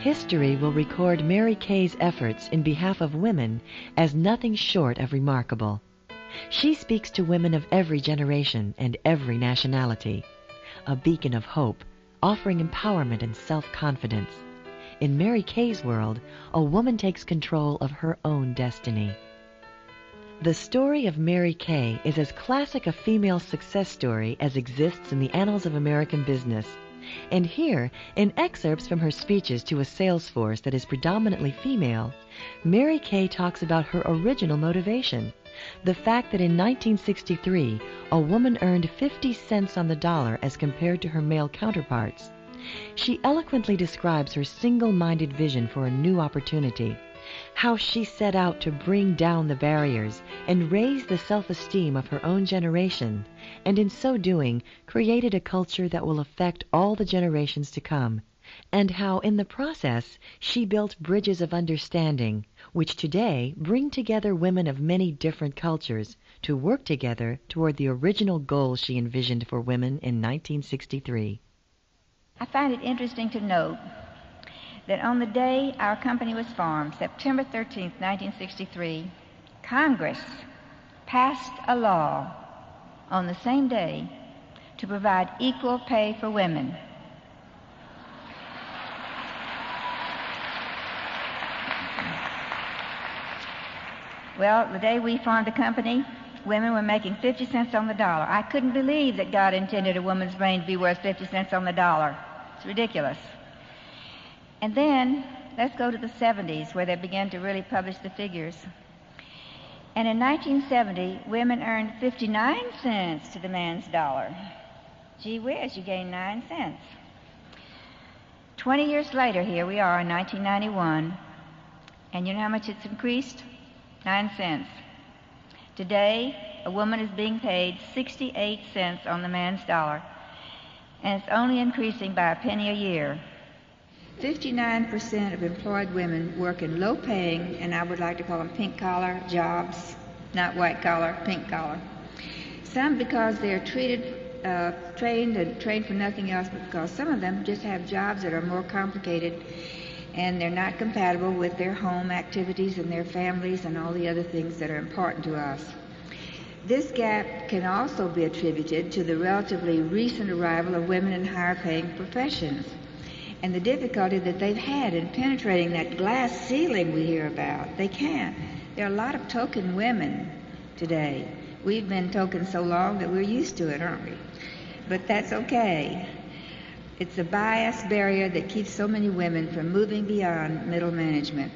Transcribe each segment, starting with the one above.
History will record Mary Kay's efforts in behalf of women as nothing short of remarkable. She speaks to women of every generation and every nationality, a beacon of hope, offering empowerment and self-confidence. In Mary Kay's world, a woman takes control of her own destiny. The story of Mary Kay is as classic a female success story as exists in the annals of American business. And here, in excerpts from her speeches to a sales force that is predominantly female, Mary Kay talks about her original motivation, the fact that in 1963, a woman earned 50 cents on the dollar as compared to her male counterparts. She eloquently describes her single-minded vision for a new opportunity, how she set out to bring down the barriers and raise the self-esteem of her own generation, and in so doing created a culture that will affect all the generations to come, and how in the process she built bridges of understanding, which today bring together women of many different cultures to work together toward the original goal she envisioned for women in 1963. I find it interesting to note that on the day our company was formed, September 13th, 1963, Congress passed a law on the same day to provide equal pay for women. Well, the day we formed the company, women were making 50 cents on the dollar. I couldn't believe that God intended a woman's brain to be worth 50 cents on the dollar. It's ridiculous. And then, let's go to the 70s, where they began to really publish the figures. And in 1970, women earned 59 cents to the man's dollar. Gee whiz, you gained 9 cents. 20 years later, here we are in 1991, and you know how much it's increased? 9 cents. Today, a woman is being paid 68 cents on the man's dollar, and it's only increasing by a penny a year. 59% of employed women work in low-paying, and I would like to call them pink-collar jobs, not white-collar, pink-collar. Some because they're trained for nothing else, but because some of them just have jobs that are more complicated, and they're not compatible with their home activities and their families and all the other things that are important to us. This gap can also be attributed to the relatively recent arrival of women in higher-paying professions, and the difficulty that they've had in penetrating that glass ceiling we hear about. They can't. There are a lot of token women today. We've been token so long that we're used to it, aren't we? But that's okay. It's a bias barrier that keeps so many women from moving beyond middle management.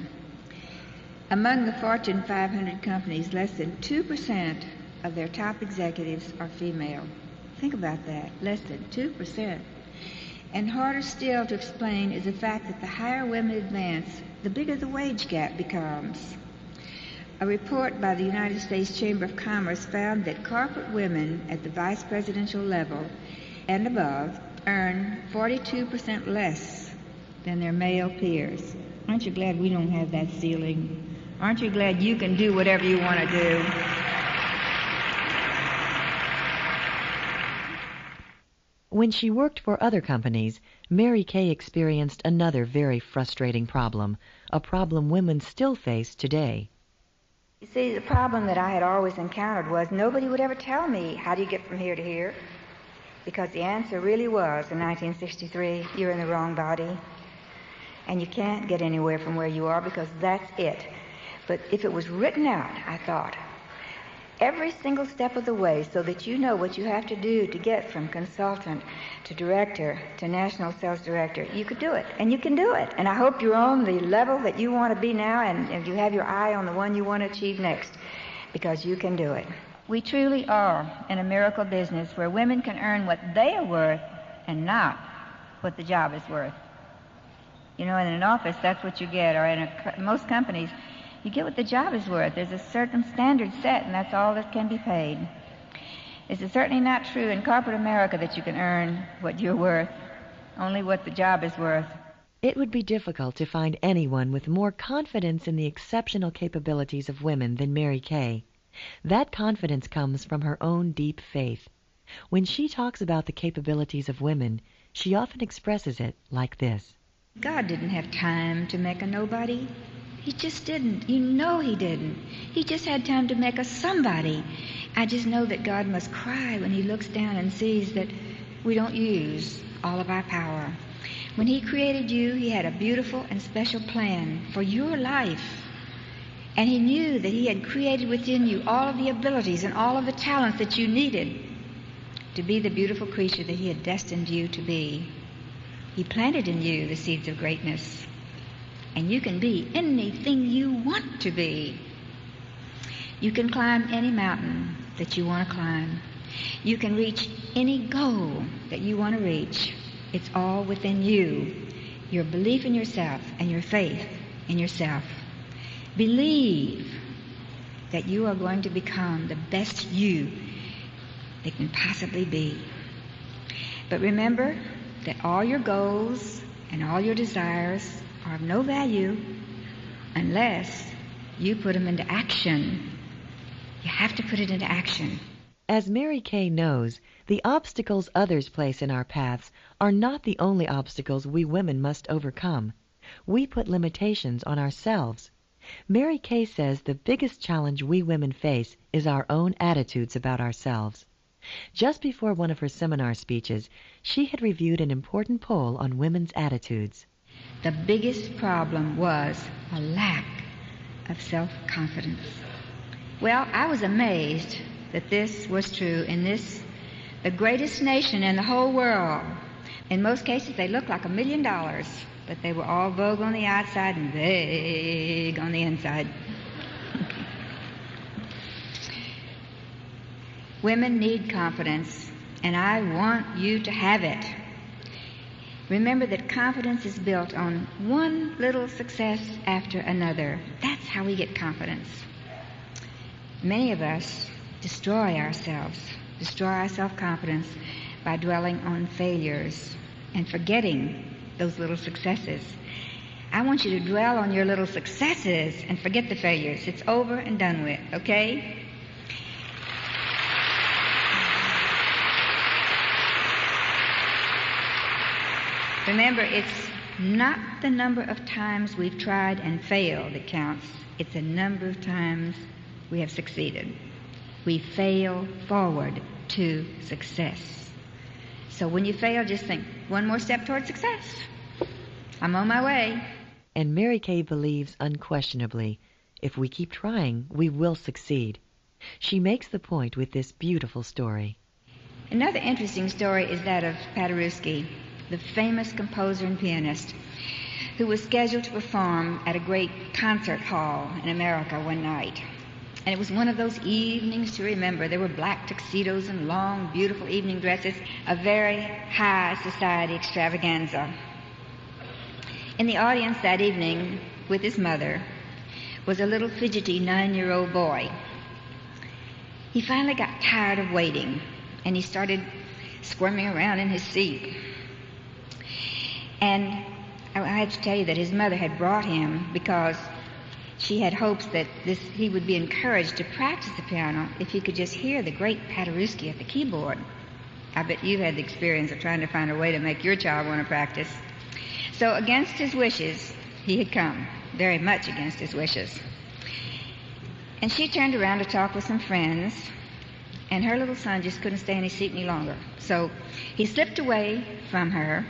Among the Fortune 500 companies, less than 2% of their top executives are female. Think about that, less than 2%. And harder still to explain is the fact that the higher women advance, the bigger the wage gap becomes. A report by the United States Chamber of Commerce found that corporate women at the vice presidential level and above earn 42% less than their male peers. Aren't you glad we don't have that ceiling? Aren't you glad you can do whatever you want to do? When she worked for other companies, Mary Kay experienced another very frustrating problem, a problem women still face today. You see, the problem that I had always encountered was nobody would ever tell me, how do you get from here to here? Because the answer really was, in 1963, you're in the wrong body, and you can't get anywhere from where you are because that's it. But if it was written out, I thought, every single step of the way so that you know what you have to do to get from consultant to director to national sales director, you could do it, and you can do it. And I hope you're on the level that you want to be now, and you have your eye on the one you want to achieve next, because you can do it. We truly are in a miracle business where women can earn what they are worth and not what the job is worth. You know, in an office, that's what you get, or in most companies, you get what the job is worth. There's a certain standard set, and that's all that can be paid. It's certainly not true in corporate America that you can earn what you're worth, only what the job is worth. It would be difficult to find anyone with more confidence in the exceptional capabilities of women than Mary Kay. That confidence comes from her own deep faith. When she talks about the capabilities of women, she often expresses it like this. God didn't have time to make a nobody. He just didn't. You know he didn't. He just had time to make us somebody. I just know that God must cry when he looks down and sees that we don't use all of our power. When he created you, he had a beautiful and special plan for your life. And he knew that he had created within you all of the abilities and all of the talents that you needed to be the beautiful creature that he had destined you to be. He planted in you the seeds of greatness. And you can be anything you want to be. You can climb any mountain that you want to climb. You can reach any goal that you want to reach. It's all within you. Your belief in yourself and your faith in yourself. Believe that you are going to become the best you that can possibly be. But remember that all your goals and all your desires are of no value unless you put them into action. You have to put it into action. As Mary Kay knows, the obstacles others place in our paths are not the only obstacles we women must overcome. We put limitations on ourselves. Mary Kay says the biggest challenge we women face is our own attitudes about ourselves. Just before one of her seminar speeches, she had reviewed an important poll on women's attitudes. The biggest problem was a lack of self-confidence. Well, I was amazed that this was true in the greatest nation in the whole world. In most cases, they looked like $1 million, but they were all vogue on the outside and vague on the inside. Women need confidence, and I want you to have it. Remember that confidence is built on one little success after another. That's how we get confidence. Many of us destroy our self-confidence by dwelling on failures and forgetting those little successes. I want you to dwell on your little successes and forget the failures. It's over and done with, okay? Remember, it's not the number of times we've tried and failed that counts. It's the number of times we have succeeded. We fail forward to success. So when you fail, just think, one more step toward success. I'm on my way. And Mary Kay believes unquestionably, if we keep trying, we will succeed. She makes the point with this beautiful story. Another interesting story is that of Paderewski, the famous composer and pianist, who was scheduled to perform at a great concert hall in America one night. And it was one of those evenings to remember. There were black tuxedos and long, beautiful evening dresses, a very high society extravaganza. In the audience that evening, with his mother, was a little fidgety 9-year-old boy. He finally got tired of waiting, and he started squirming around in his seat. And I have to tell you that his mother had brought him because she had hopes that he would be encouraged to practice the piano if he could just hear the great Paderewski at the keyboard. I bet you've had the experience of trying to find a way to make your child want to practice. So against his wishes, he had come, very much against his wishes. And she turned around to talk with some friends, and her little son just couldn't stay in his seat any longer. So he slipped away from her,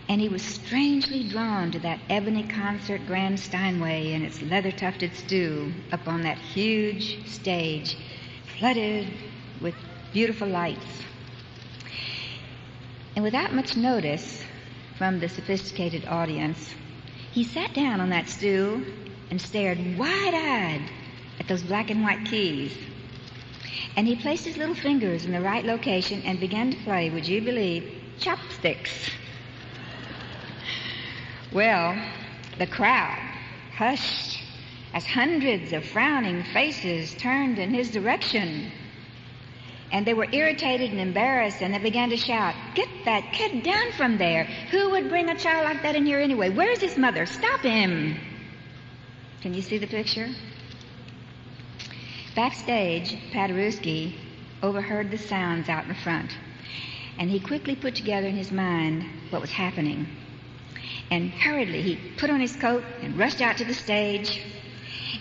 and he was strangely drawn to that ebony concert grand Steinway and its leather-tufted stool up on that huge stage, flooded with beautiful lights. And without much notice from the sophisticated audience, he sat down on that stool and stared wide-eyed at those black and white keys. And he placed his little fingers in the right location and began to play, would you believe, chopsticks. Well, the crowd hushed as hundreds of frowning faces turned in his direction. And they were irritated and embarrassed, and they began to shout, "Get that kid down from there! Who would bring a child like that in here anyway? Where's his mother? Stop him!" Can you see the picture? Backstage, Paderewski overheard the sounds out in front, and he quickly put together in his mind what was happening. And hurriedly he put on his coat and rushed out to the stage.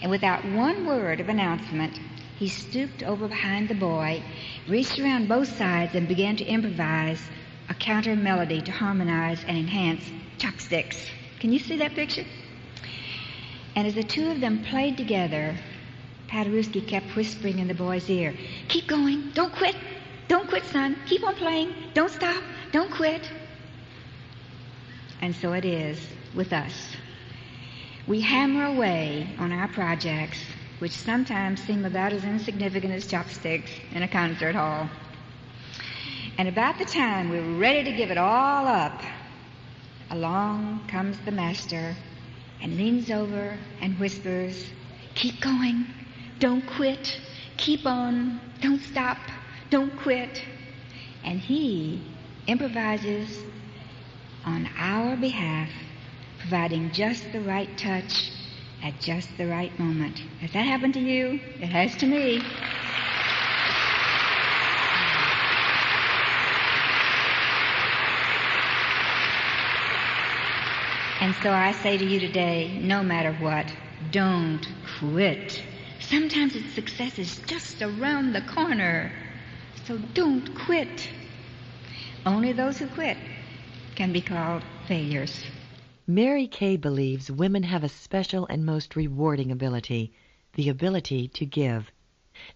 And without one word of announcement, he stooped over behind the boy, reached around both sides, and began to improvise a counter melody to harmonize and enhance Chopsticks. Can you see that picture? And as the two of them played together, Paderewski kept whispering in the boy's ear, "Keep going, don't quit, son, keep on playing, don't stop, don't quit." And so it is with us. We hammer away on our projects, which sometimes seem about as insignificant as chopsticks in a concert hall. And about the time we're ready to give it all up, along comes the master and leans over and whispers, "Keep going, don't quit, keep on, don't stop, don't quit." And he improvises on our behalf, providing just the right touch at just the right moment. Has that happened to you? It has to me. And so I say to you today, no matter what, don't quit. Sometimes its success is just around the corner. So don't quit. Only those who quit can be called failures. Mary Kay believes women have a special and most rewarding ability, the ability to give.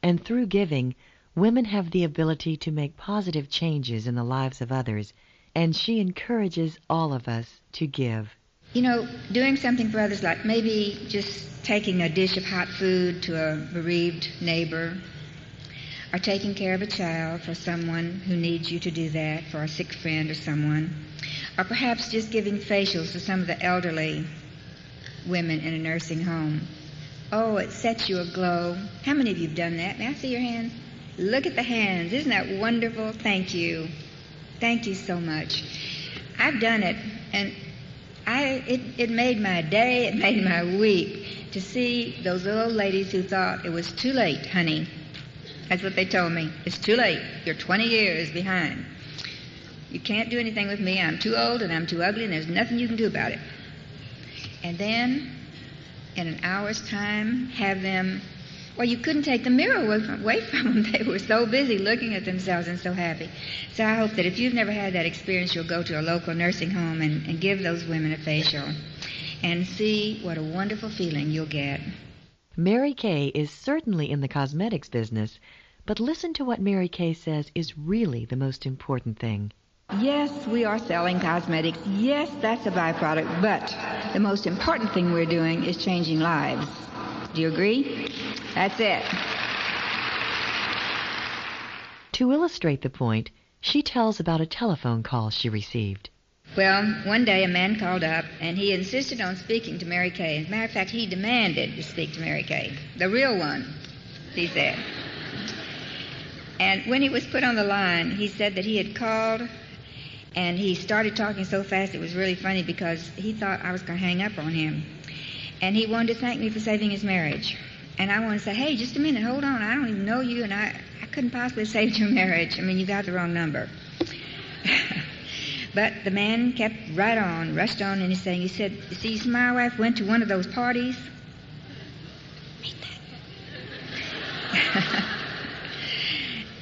And through giving, women have the ability to make positive changes in the lives of others, and she encourages all of us to give. You know, doing something for others, like maybe just taking a dish of hot food to a bereaved neighbor, or taking care of a child for someone who needs you to do that, for a sick friend or someone, or perhaps just giving facials to some of the elderly women in a nursing home. Oh, it sets you aglow. How many of you have done that? May I see your hands? Look at the hands. Isn't that wonderful? Thank you. Thank you so much. I've done it, and it made my day, it made my week to see those little ladies who thought it was too late, honey. That's what they told me. It's too late. You're 20 years behind. You can't do anything with me. I'm too old and I'm too ugly and there's nothing you can do about it. And then, in an hour's time, have them, well, you couldn't take the mirror away from them. They were so busy looking at themselves and so happy. So I hope that if you've never had that experience, you'll go to a local nursing home and give those women a facial and see what a wonderful feeling you'll get. Mary Kay is certainly in the cosmetics business, but listen to what Mary Kay says is really the most important thing. Yes, we are selling cosmetics. Yes, that's a byproduct, but the most important thing we're doing is changing lives. Do you agree? That's it. To illustrate the point, she tells about a telephone call she received. Well, one day a man called up, and he insisted on speaking to Mary Kay. As a matter of fact, he demanded to speak to Mary Kay. The real one, he said. And when he was put on the line, he said that he had called, and he started talking so fast it was really funny because he thought I was going to hang up on him. And he wanted to thank me for saving his marriage. And I wanted to say, hey, just a minute, hold on. I don't even know you, and I couldn't possibly have saved your marriage. I mean, you got the wrong number. But the man kept right on, rushed on, and he said, you see, my wife went to one of those parties.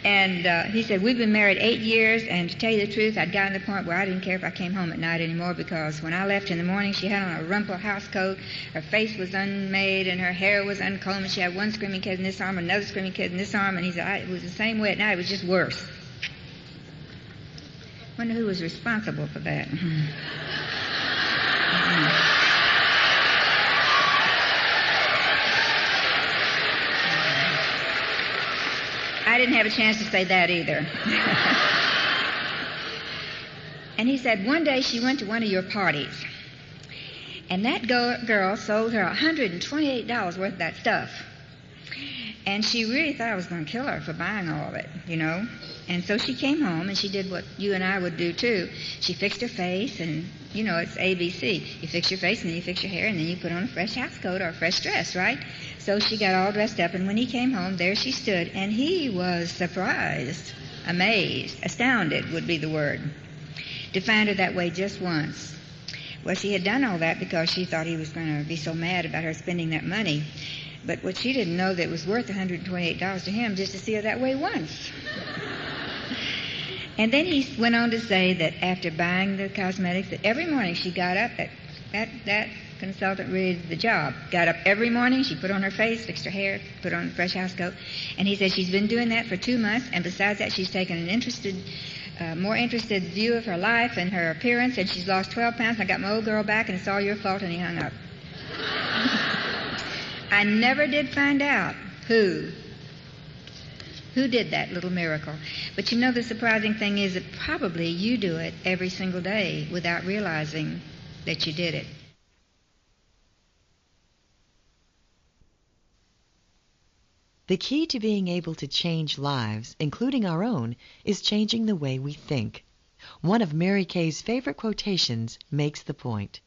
And he said, we've been married 8 years, and to tell you the truth, I'd gotten to the point where I didn't care if I came home at night anymore, because when I left in the morning, she had on a rumpled house coat, her face was unmade, and her hair was uncombed, and she had one screaming kid in this arm, another screaming kid in this arm, and he said, it was the same way at night, it was just worse. Wonder who was responsible for that. I didn't have a chance to say that either. And he said, one day she went to one of your parties, and that girl sold her $128 worth of that stuff. And she really thought I was going to kill her for buying all of it, you know. And so she came home, and she did what you and I would do, too. She fixed her face, and, you know, it's ABC. You fix your face, and then you fix your hair, and then you put on a fresh house coat or a fresh dress, right? So she got all dressed up, and when he came home, there she stood, and he was surprised, amazed, astounded would be the word, to find her that way just once. Well, she had done all that because she thought he was going to be so mad about her spending that money. But what she didn't know, that it was worth $128 to him just to see her that way once. And then he went on to say that after buying the cosmetics, that every morning she got up, that consultant really did the job. Got up every morning, she put on her face, fixed her hair, put on a fresh house coat. And he said she's been doing that for 2 months, and besides that, she's taken an more interested view of her life and her appearance, and she's lost 12 pounds. I got my old girl back, and it's all your fault, and he hung up. I never did find out who did that little miracle. But you know, the surprising thing is that probably you do it every single day without realizing that you did it. The key to being able to change lives, including our own, is changing the way we think. One of Mary Kay's favorite quotations makes the point.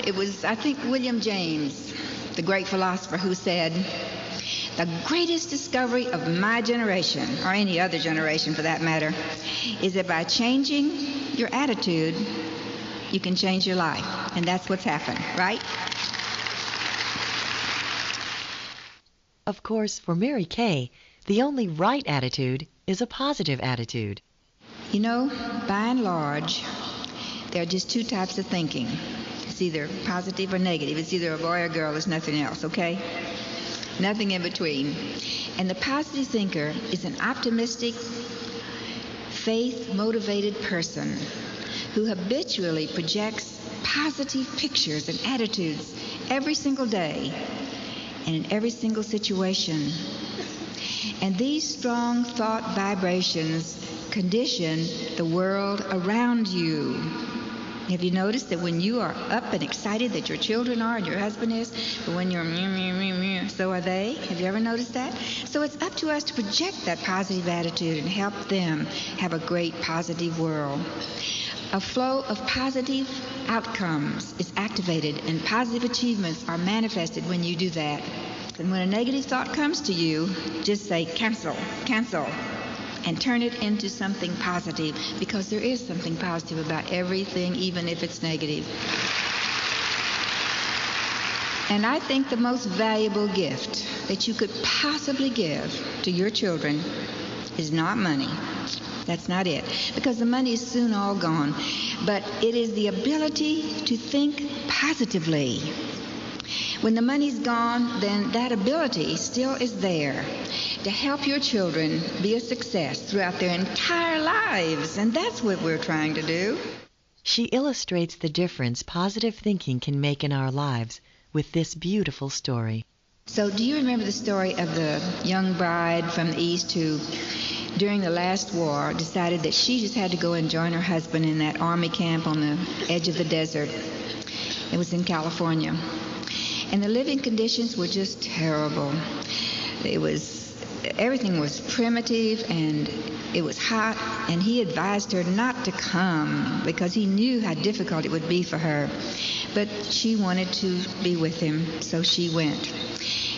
It was, I think, William James, the great philosopher, who said, "The greatest discovery of my generation, or any other generation for that matter, is that by changing your attitude, you can change your life." And that's what's happened, right? Of course, for Mary Kay, the only right attitude is a positive attitude. You know, by and large, there are just 2 types of thinking. It's either positive or negative. It's either a boy or a girl. There's nothing else, okay? Nothing in between. And the positive thinker is an optimistic, faith-motivated person who habitually projects positive pictures and attitudes every single day and in every single situation. And these strong thought vibrations condition the world around you. Have you noticed that when you are up and excited, that your children are and your husband is, but when you're so are they? Have you ever noticed that? So it's up to us to project that positive attitude and help them have a great positive world. A flow of positive outcomes is activated, and positive achievements are manifested when you do that. And when a negative thought comes to you, just say, cancel, and turn it into something positive, because there is something positive about everything, even if it's negative. And I think the most valuable gift that you could possibly give to your children is not money. That's not it, because the money is soon all gone. But it is the ability to think positively. When the money's gone, then that ability still is there to help your children be a success throughout their entire lives. And that's what we're trying to do. She illustrates the difference positive thinking can make in our lives with this beautiful story. So do you remember the story of the young bride from the East who, during the last war, decided that she just had to go and join her husband in that army camp on the edge of the desert? It was in California. And the living conditions were just terrible. Everything was primitive, and it was hot, and he advised her not to come because he knew how difficult it would be for her. But she wanted to be with him, so she went.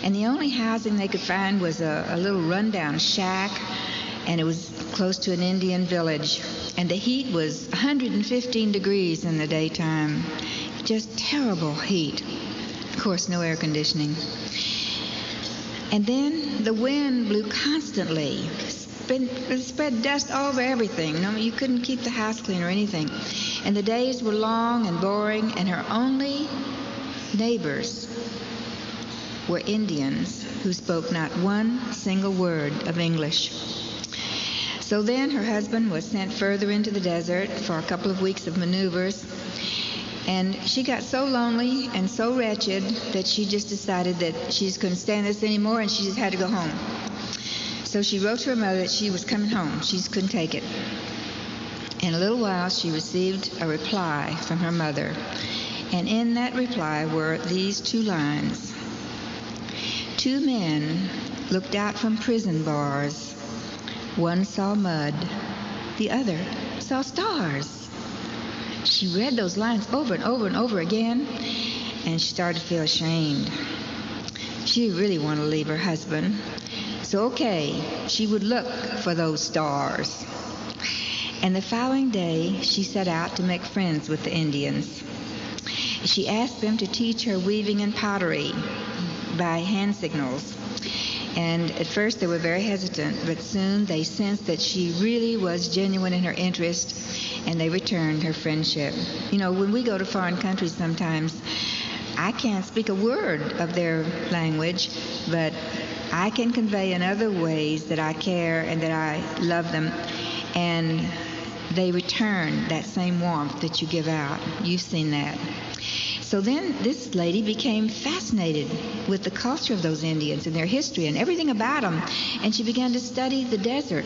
And the only housing they could find was a little rundown shack, and it was close to an Indian village. And the heat was 115 degrees in the daytime. Just terrible heat. Of course, no air conditioning. And then the wind blew constantly. It spread dust all over everything. You couldn't keep the house clean or anything. And the days were long and boring, and her only neighbors were Indians who spoke not one single word of English. So then her husband was sent further into the desert for a couple of weeks of maneuvers. And she got so lonely and so wretched that she just decided that she just couldn't stand this anymore, and she just had to go home. So she wrote to her mother that she was coming home. She just couldn't take it. In a little while, she received a reply from her mother. And in that reply were these 2 lines. 2 men looked out from prison bars. One saw mud. The other saw stars. She read those lines over and over and over again, and she started to feel ashamed. She really wanted to leave her husband. So, okay, she would look for those stars. And the following day, she set out to make friends with the Indians. she asked them to teach her weaving and pottery by hand signals. And at first they were very hesitant, but soon they sensed that she really was genuine in her interest, and they returned her friendship. You know, when we go to foreign countries sometimes, I can't speak a word of their language, but I can convey in other ways that I care and that I love them, and they return that same warmth that you give out. You've seen that. So then this lady became fascinated with the culture of those Indians and their history and everything about them, and she began to study the desert.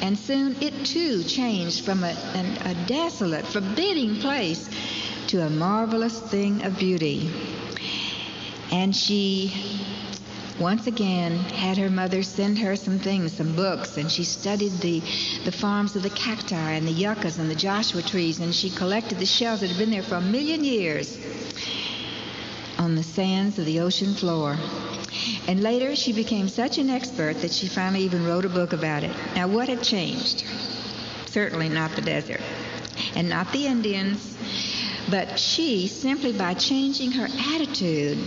And soon it too changed from a desolate, forbidding place to a marvelous thing of beauty. And she once again had her mother send her some things, some books, and she studied the farms of the cacti and the yuccas and the Joshua trees, and she collected the shells that had been there for 1,000,000 years on the sands of the ocean floor. And later she became such an expert that she finally even wrote a book about it. Now, what had changed? Certainly not the desert and not the Indians, but she, simply by changing her attitude,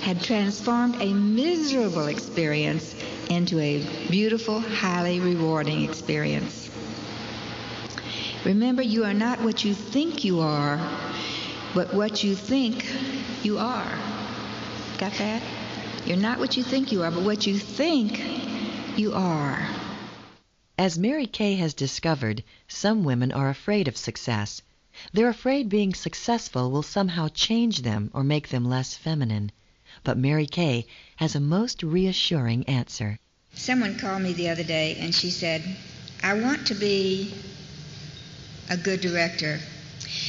had transformed a miserable experience into a beautiful, highly rewarding experience. Remember, you are not what you think you are, but what you think you are. Got that? You're not what you think you are, but what you think you are. As Mary Kay has discovered, some women are afraid of success. They're afraid being successful will somehow change them or make them less feminine. But Mary Kay has a most reassuring answer. Someone called me the other day and she said, I want to be a good director,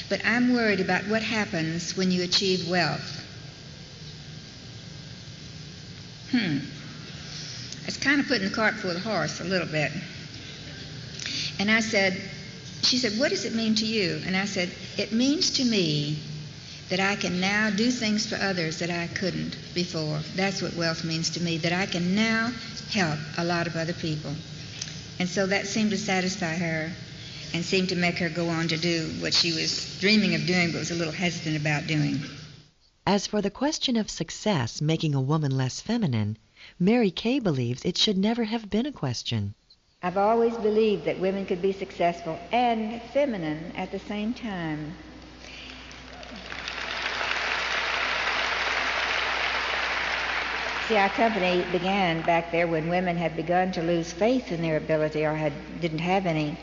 but I'm worried about what happens when you achieve wealth. It's kind of putting the cart before the horse a little bit. And she said, what does it mean to you? And I said, it means to me that I can now do things for others that I couldn't before. That's what wealth means to me, that I can now help a lot of other people. And so that seemed to satisfy her and seemed to make her go on to do what she was dreaming of doing but was a little hesitant about doing. As for the question of success making a woman less feminine, Mary Kay believes it should never have been a question. I've always believed that women could be successful and feminine at the same time. See, our company began back there when women had begun to lose faith in their ability or didn't have any.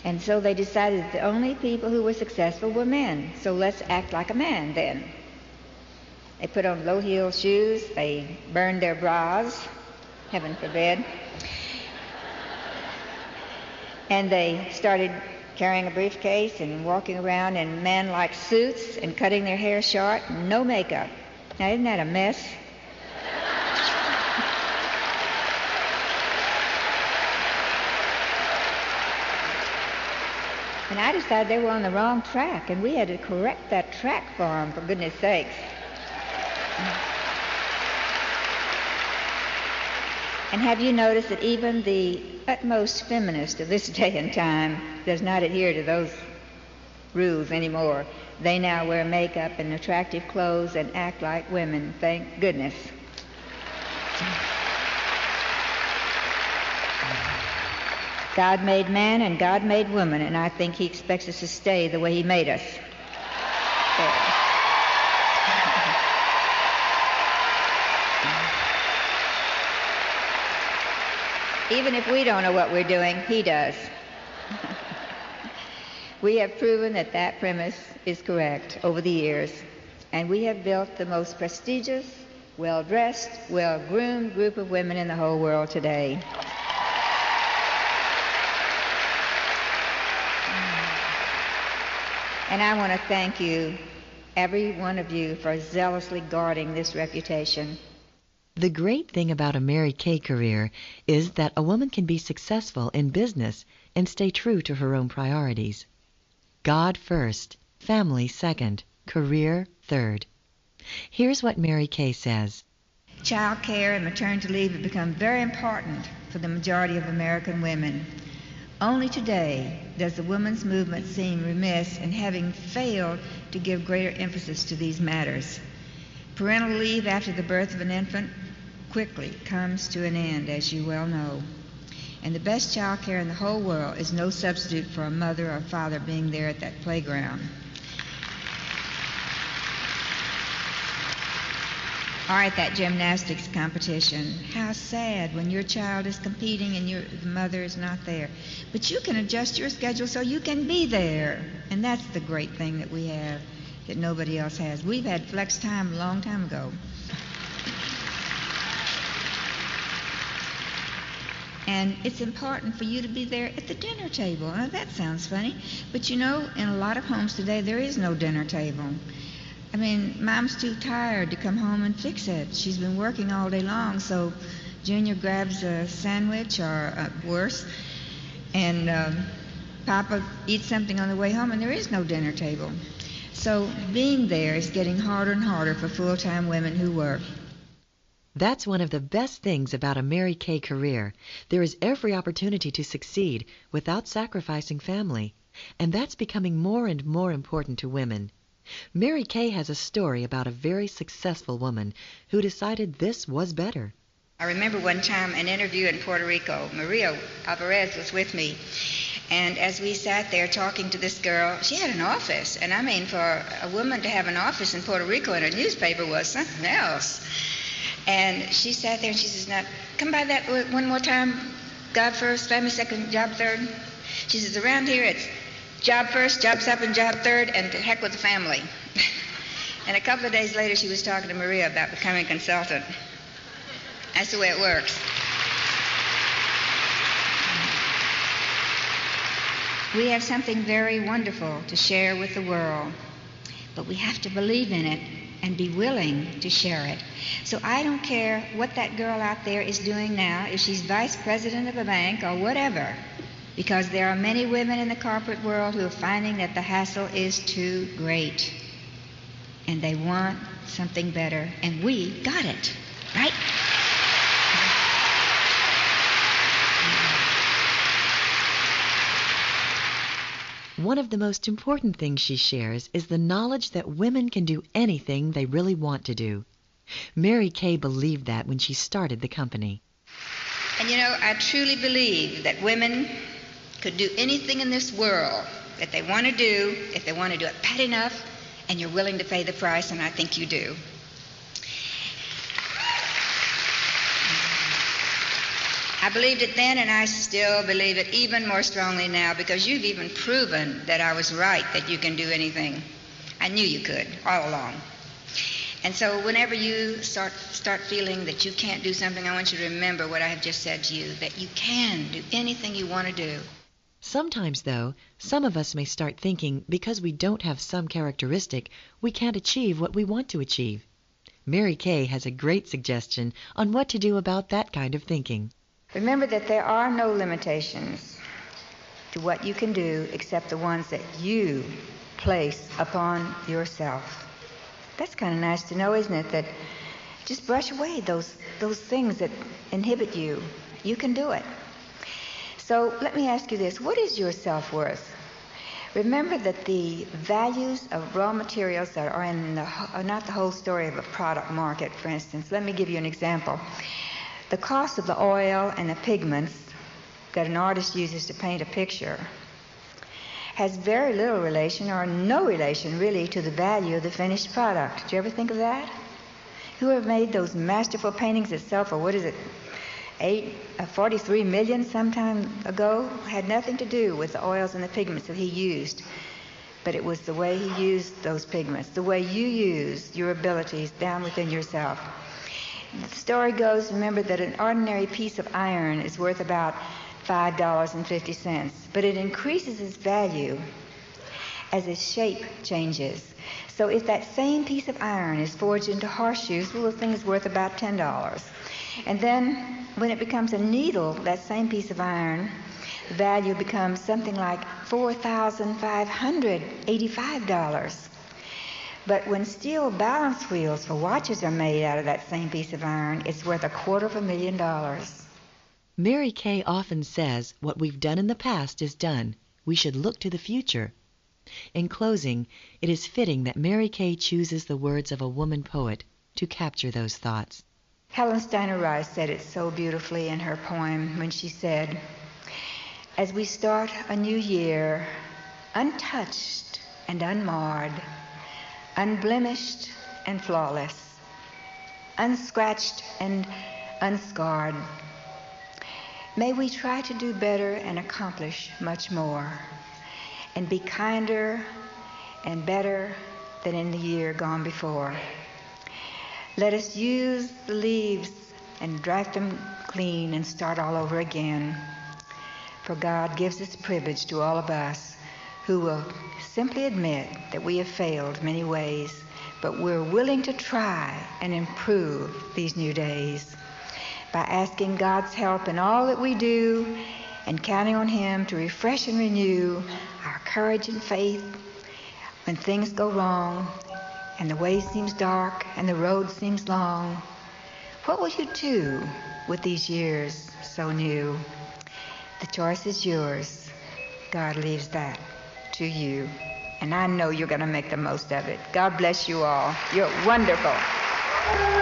And so they decided that the only people who were successful were men. So let's act like a man then. They put on low-heeled shoes. They burned their bras, heaven forbid. And they started carrying a briefcase and walking around in man-like suits and cutting their hair short, no makeup. Now, isn't that a mess? And I decided they were on the wrong track, and we had to correct that track for them, for goodness sakes. And have you noticed that even the utmost feminist of this day and time does not adhere to those rules anymore? They now wear makeup and attractive clothes and act like women, thank goodness. God made man and God made woman, and I think he expects us to stay the way he made us. Even if we don't know what we're doing, he does. We have proven that that premise is correct over the years, and we have built the most prestigious, well-dressed, well-groomed group of women in the whole world today. And I want to thank you, every one of you, for zealously guarding this reputation. The great thing about a Mary Kay career is that a woman can be successful in business and stay true to her own priorities. God first, family second, career third. Here's what Mary Kay says. Child care and maternity leave have become very important for the majority of American women. Only today does the women's movement seem remiss in having failed to give greater emphasis to these matters. Parental leave after the birth of an infant quickly comes to an end, as you well know. And the best child care in the whole world is no substitute for a mother or father being there at that playground. Or at that gymnastics competition. How sad when your child is competing and the mother is not there. But you can adjust your schedule so you can be there. And that's the great thing that we have that nobody else has. We've had flex time a long time ago. And it's important for you to be there at the dinner table. Now that sounds funny, but you know, in a lot of homes today, there is no dinner table. I mean, Mom's too tired to come home and fix it. She's been working all day long, so Junior grabs a sandwich or worse, and Papa eats something on the way home, and there is no dinner table. So being there is getting harder and harder for full-time women who work. That's one of the best things about a Mary Kay career. There is every opportunity to succeed without sacrificing family, and that's becoming more and more important to women. Mary Kay has a story about a very successful woman who decided this was better. I remember one time an interview in Puerto Rico. Maria Alvarez was with me. And as we sat there talking to this girl, she had an office. And I mean, for a woman to have an office in Puerto Rico in a newspaper was something else. And she sat there and she says, now, come by that one more time. God first, family second, job third. She says, around here it's job first, job second, job third, and to heck with the family. And a couple of days later, she was talking to Maria about becoming a consultant. That's the way it works. We have something very wonderful to share with the world, but we have to believe in it and be willing to share it. So I don't care what that girl out there is doing now, if she's vice president of a bank or whatever, because there are many women in the corporate world who are finding that the hassle is too great. And they want something better, and we got it, right? One of the most important things she shares is the knowledge that women can do anything they really want to do. Mary Kay believed that when she started the company. And you know, I truly believe that women could do anything in this world that they want to do, if they want to do it bad enough, and you're willing to pay the price, and I think you do. I believed it then, and I still believe it even more strongly now, because you've even proven that I was right, that you can do anything. I knew you could, all along. And so whenever you start feeling that you can't do something, I want you to remember what I have just said to you, that you can do anything you want to do. Sometimes, though, some of us may start thinking because we don't have some characteristic, we can't achieve what we want to achieve. Mary Kay has a great suggestion on what to do about that kind of thinking. Remember that there are no limitations to what you can do except the ones that you place upon yourself. That's kind of nice to know, isn't it? That just brush away those things that inhibit you. You can do it. So let me ask you this. What is your self-worth? Remember that the values of raw materials that are are not the whole story of a product market, for instance. Let me give you an example. The cost of the oil and the pigments that an artist uses to paint a picture has very little relation or no relation really to the value of the finished product. Did you ever think of that? Whoever made those masterful paintings that sell for, what is it, 43 million some time ago, had nothing to do with the oils and the pigments that he used. But it was the way he used those pigments, the way you use your abilities down within yourself. The story goes, remember, that an ordinary piece of iron is worth about $5.50, but it increases its value as its shape changes. So if that same piece of iron is forged into horseshoes, well, the thing is worth about $10. And then when it becomes a needle, that same piece of iron, the value becomes something like $4,585. But when steel balance wheels for watches are made out of that same piece of iron, it's worth $250,000. Mary Kay often says what we've done in the past is done. We should look to the future. In closing, it is fitting that Mary Kay chooses the words of a woman poet to capture those thoughts. Helen Steiner Rice said it so beautifully in her poem when she said, "As we start a new year, untouched and unmarred, unblemished and flawless, unscratched and unscarred, may we try to do better and accomplish much more, and be kinder and better than in the year gone before. Let us use the leaves and draft them clean and start all over again. For God gives this privilege to all of us who will simply admit that we have failed many ways, but we're willing to try and improve these new days by asking God's help in all that we do and counting on Him to refresh and renew our courage and faith when things go wrong and the way seems dark and the road seems long. What will you do with these years so new? The choice is yours. God leaves that to you. And I know you're going to make the most of it. God bless you all. You're wonderful."